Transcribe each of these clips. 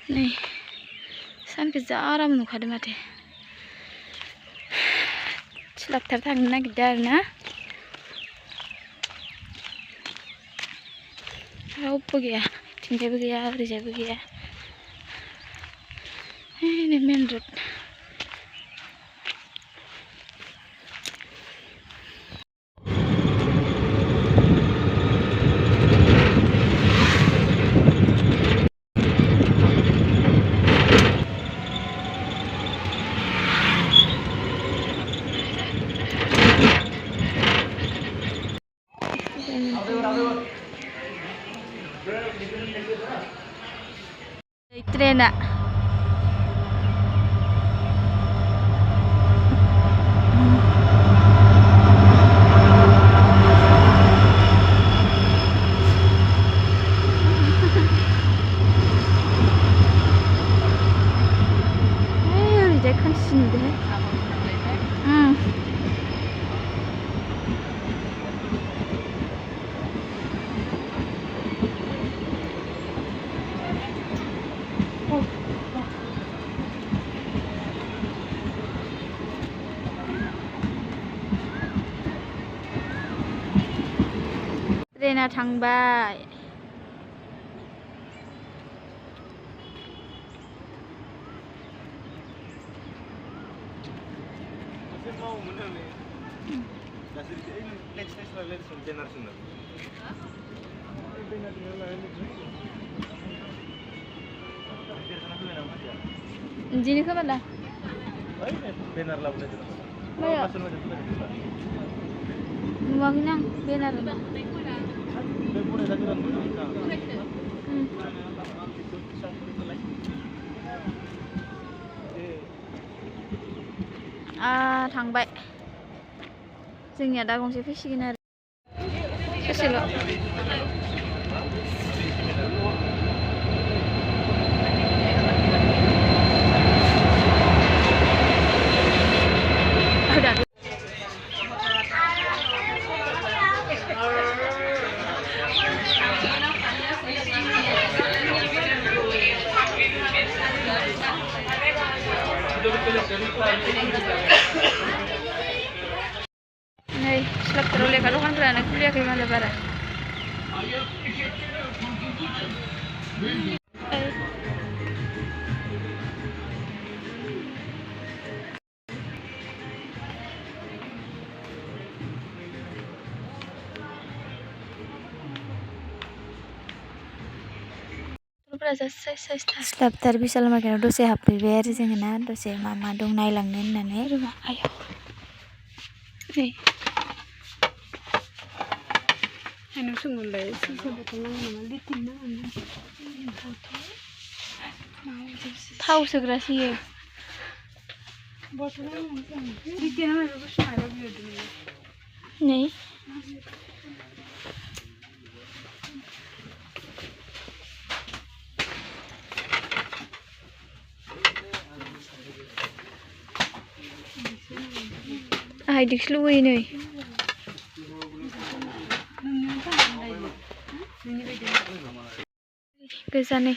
नै सानखौ जा आराम नुखादों माथो स्लाबथार थांनो नागिरदों आरो ना रावबो गैया थिंजायबो गैया ओरैजायबो गैया नै मेन रड ट्रेना ओरैजाय खोमसि नुदों ट्रेना थांबाय Ini ke mana? Benar lah boleh. Nuangin nang benar. थांबाय जोंनिया दा गंसे फैसिगोन आरो social' Nih, slap terus lekat kan berana kuliah ke mana bara. स्लाबथार बिशाल मार्केटआव दसे हाबफैबाय आरो जोङो ना दसे मा मा दं नायलांनो होननानै आयौ नै आंनाव सोंमोनलाय सोरबोथ' नाङा नामा लिटिन नाङा थाव सोग्रासो इयो नै आहायदिखौ लुबैयो नै गोजानै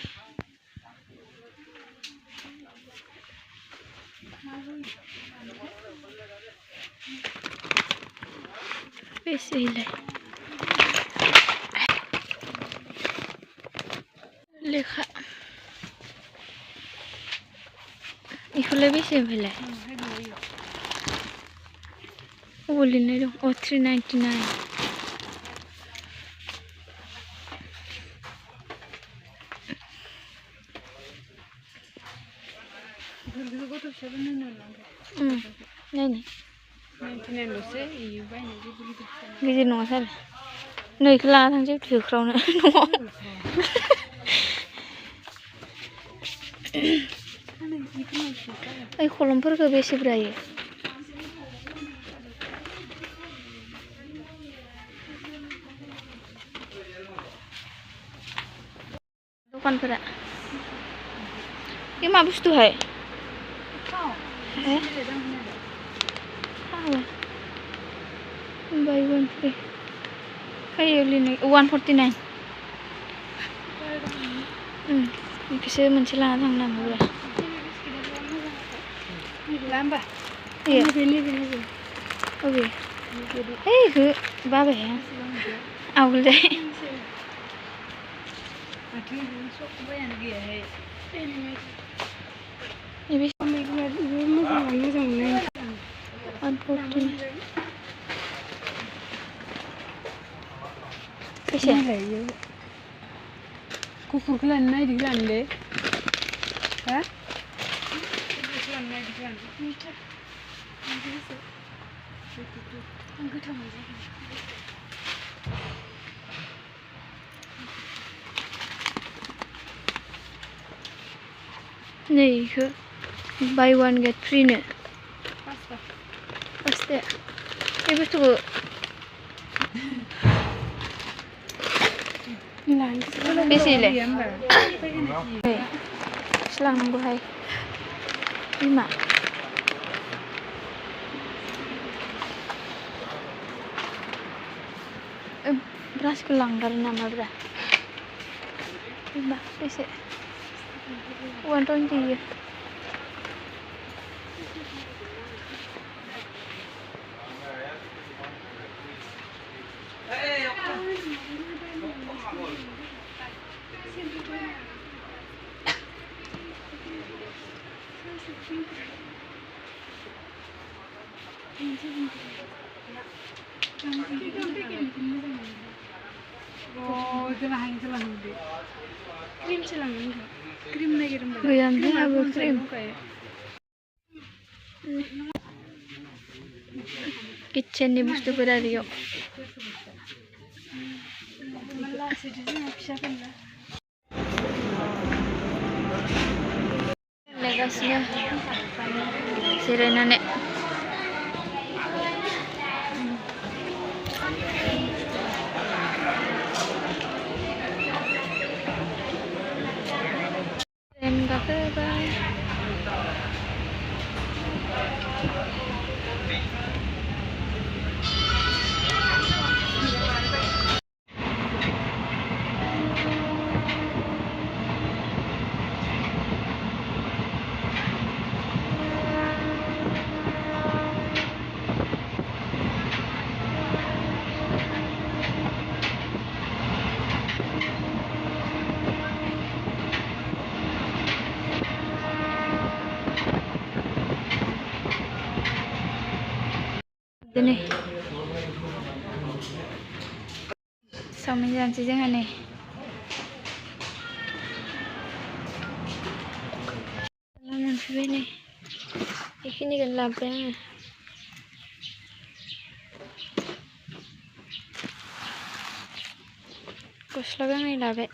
बेसेलाय लेखा बेखौलाय बेसे ओमफ्रायलाय अबाव लिरनाय दं अ 399 नायनो गिदिर नङा सार नैखौ लाना थांसै थोख्रावनो न'आव ओइ खलमफोरखौ बेसे ब्रायो दखानफोरा ये मा बुस्थुहाय buy one free kayak linek 149 बेखौसो मोनसे लाना थांनांगौब्रा Lamba iya nebe oke ke babe ya awal deh ini unfolding bisa kukur kelan naik di kelan deh hah nih ke buy one get free nih pasti ini tuh besi le selang nunggu hai 5 beras kelang dari nama beras 5 besi 120 oh celah deh krim celang enggak krim lagi rembang goyang deh abu krim kitchen nih bustu berari yuk legasnya sirena nek nih sama janji jangan nih laman sih nih ini kan lampanya kus laga nih labe